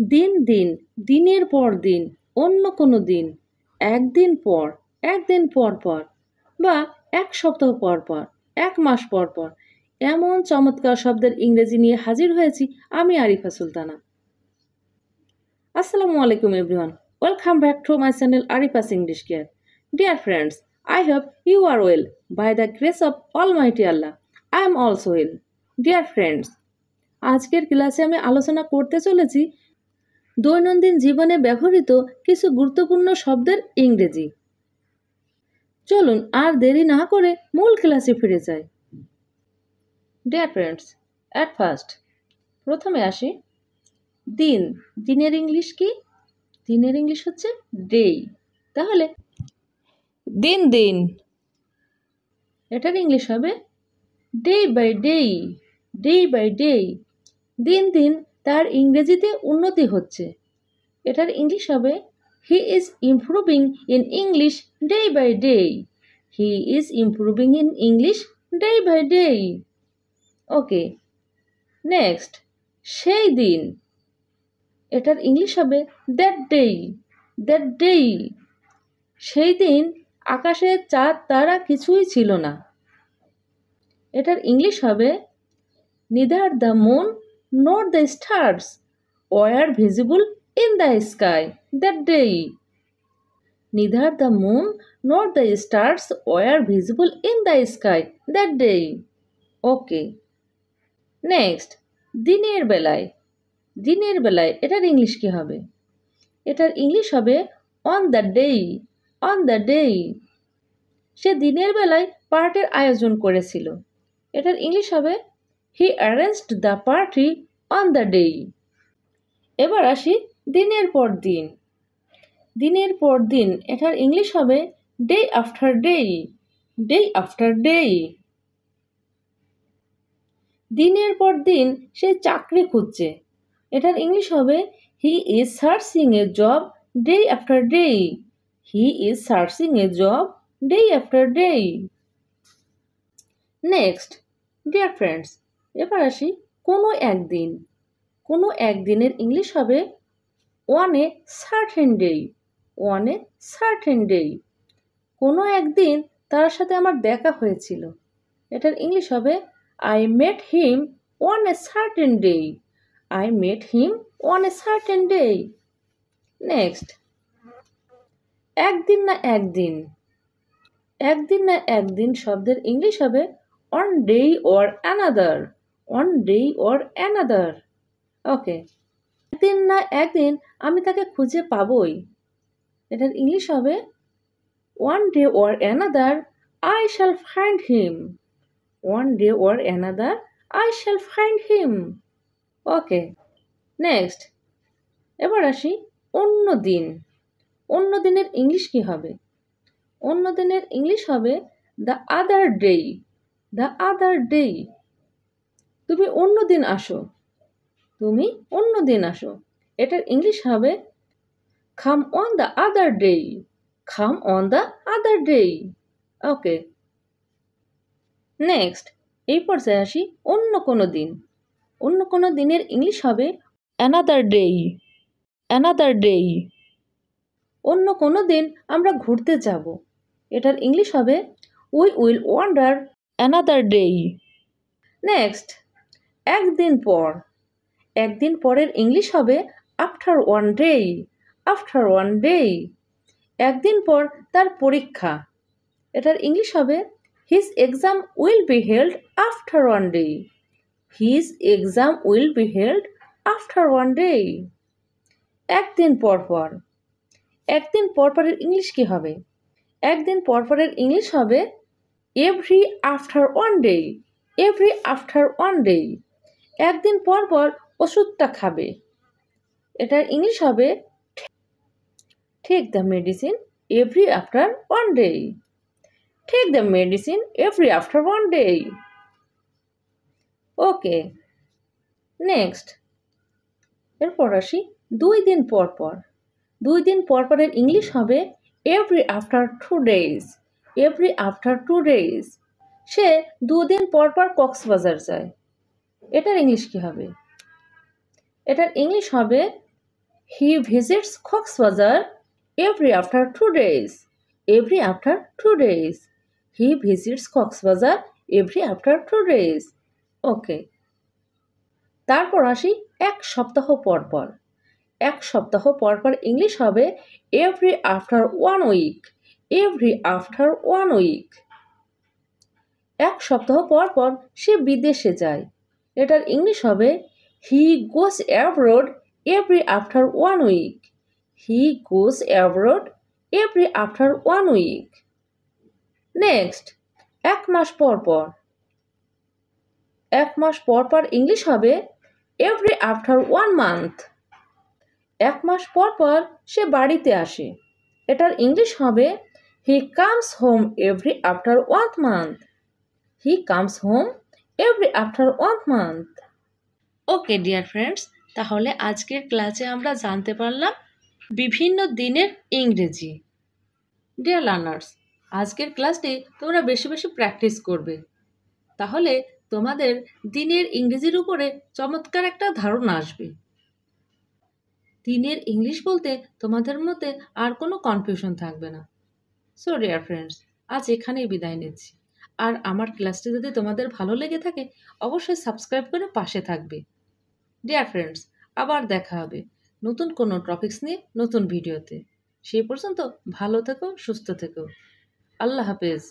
দিন দিন, দিনের পর দিন, অন্য কোনো দিন, একদিন পর, একদিন পর পর, বা এক সপ্তাহ পর পর, এক মাস পর পর, এমন চমৎকার শব্দের ইংরেজি নিয়ে হাজির হয়েছি আমি Arifa Sultana. Assalamu alaikum everyone. Welcome back to my channel Arifa's English Care. Dear friends, I hope you are well. By the grace of Almighty Allah, I am also well. Dear friends, আজকের ক্লাসে আমি আলোচনা করতে চলেছি দৈনন্দিন জীবনে ব্যবহৃত কিছু গুরুত্বপূর্ণ শব্দের ইংরেজি। চলুন আর দেরি না করে মূল ক্লাসে ফিরে যাই। ডিয়ার ফ্রেন্ডস, অ্যাট ফার্স্ট প্রথমে আসি দিন। দিনের ইংলিশ কি? দিনের ইংলিশ হচ্ছে ডে। তাহলে দিন দিন, এটার ইংলিশ হবে day by day. Day by day, দিন দিন তার ইংরেজিতে উন্নতি হচ্ছে। এটার ইংলিশ হবে he is improving in English day by day. He is improving in English day by day. Okay, next সেই দিন। এটার ইংলিশ হবে দ্যাট ডে। দ্যাট ডে, সেই দিন আকাশে চাঁদ তারা কিছুই ছিল না। এটার ইংলিশ হবে neither the moon nor the stars were visible in the sky that day. Neither the moon nor the stars were visible in the sky that day. Okay. Next, দিনের বেলায়। দিনের বেলায় এটার ইংলিশ কি হবে? এটার ইংলিশ হবে on the day. On the day. সে দিনের বেলায় পার্টির আয়োজন করেছিল। এটার ইংলিশ হবে he arranged the party on the day. এবার আসি দিনের পর দিন। দিনের পর দিন, এটার ইংলিশ হবে day after day. Day after day. দিনের পর দিন সে চাকরি খুঁজছে। এটার ইংলিশ হবে he is searching a job day after day. He is searching a job day after day. Next, dear friends, এবার আসি কোনো একদিন। কোনো একদিনের ইংলিশ হবে on a certain day. On a certain day. কোনো একদিন তার সাথে আমার দেখা হয়েছিল। এটার ইংলিশ হবে I met him on a certain day. I met him on a certain day. Next, একদিন না একদিন। একদিন না একদিন শব্দের ইংলিশ হবে on day or another. On day or another. ওকে, একদিন না একদিন আমি তাকে খুঁজে পাবই। এটার ইংলিশ হবে one day or another I shall find him. One day or another I shall find him. Okay, next, এবার আসি অন্য দিন। অন্য দিনের ইংলিশ কি হবে? অন্য দিনের ইংলিশ হবে the other day. The other day. তুমি অন্য দিন আসো। তুমি অন্য দিন আসো। এটার ইংলিশ হবে come on the other day. Come on the other day. Okay, next, এই পর্যায়ে আসি অন্য কোনো দিন। অন্য কোনো দিনের ইংলিশ হবে another day. Another day. অন্য কোনো দিন আমরা ঘুরতে যাব। এটার ইংলিশ হবে we will wander another day. Next, একদিন পর। একদিন পরের ইংলিশ হবে after one day. After one day. একদিন পর তার পরীক্ষা। এটার ইংলিশ হবে his exam will be held after one day. His exam will be held after one day. একদিন পর পর। একদিন পর পরের ইংলিশ কি হবে? একদিন পর পরের ইংলিশ হবে every after one day. Every after one day. একদিন পর পর ওষুধটা খাবে। এটার ইংলিশ হবে take the medicine every after one day. Take the medicine every after one day. Okay, next, এরপর আসি 2 দিন পর পর। 2 দিন পর পরের ইংলিশ হবে every after 2 days. Every after 2 days. সে 2 দিন পর পর কক্সবাজার যায়। এটার ইংলিশ কি হবে? এটার ইংলিশ হবে He visits Coxbazar every after 2 days. Every after 2 days. He visits Coxbazar every after 2 days. Okay. তারপর আসি এক সপ্তাহ পর পর। এক সপ্তাহ পর পর ইংলিশ হবে every after 1 week. Every after 1 week. এক সপ্তাহ পর পর সে বিদেশে যায়। এটার ইংলিশ হবে he goes abroad every after 1 week. He goes abroad every after 1 week. Next, এক মাস পর পর। এক মাস পর পর ইংলিশ হবে every after 1 month. এক মাস পর পর সে বাড়িতে আসে। এটার ইংলিশ হবে he comes home every after 1 month. He comes home every after 1 month. Okay dear friends, তাহলে আজকের ক্লাসে আমরা জানতে পারলাম বিভিন্ন দিনের ইংরেজি। ডিয়ার লার্নার্স, আজকের ক্লাসটি তোমরা বেশি বেশি প্র্যাকটিস করবে, তাহলে তোমাদের দিনের ইংরেজির উপরে চমৎকার একটা ধারণা আসবে। দিনের ইংলিশ বলতে তোমাদের মধ্যে আর কোনো কনফিউশন থাকবে না। সো ডিয়ার ফ্রেন্ডস, আজ এখানেই বিদায় নিচ্ছি। আর আমার ক্লাসটি যদি তোমাদের ভালো লেগে থাকে অবশ্যই সাবস্ক্রাইব করে পাশে থাকবে। ডিয়ার ফ্রেন্ডস, আবার দেখা হবে নতুন কোনো টপিকস নিয়ে নতুন ভিডিওতে। সেই পর্যন্ত ভালো থেকো, সুস্থ থেকো। আল্লাহ হাফেজ।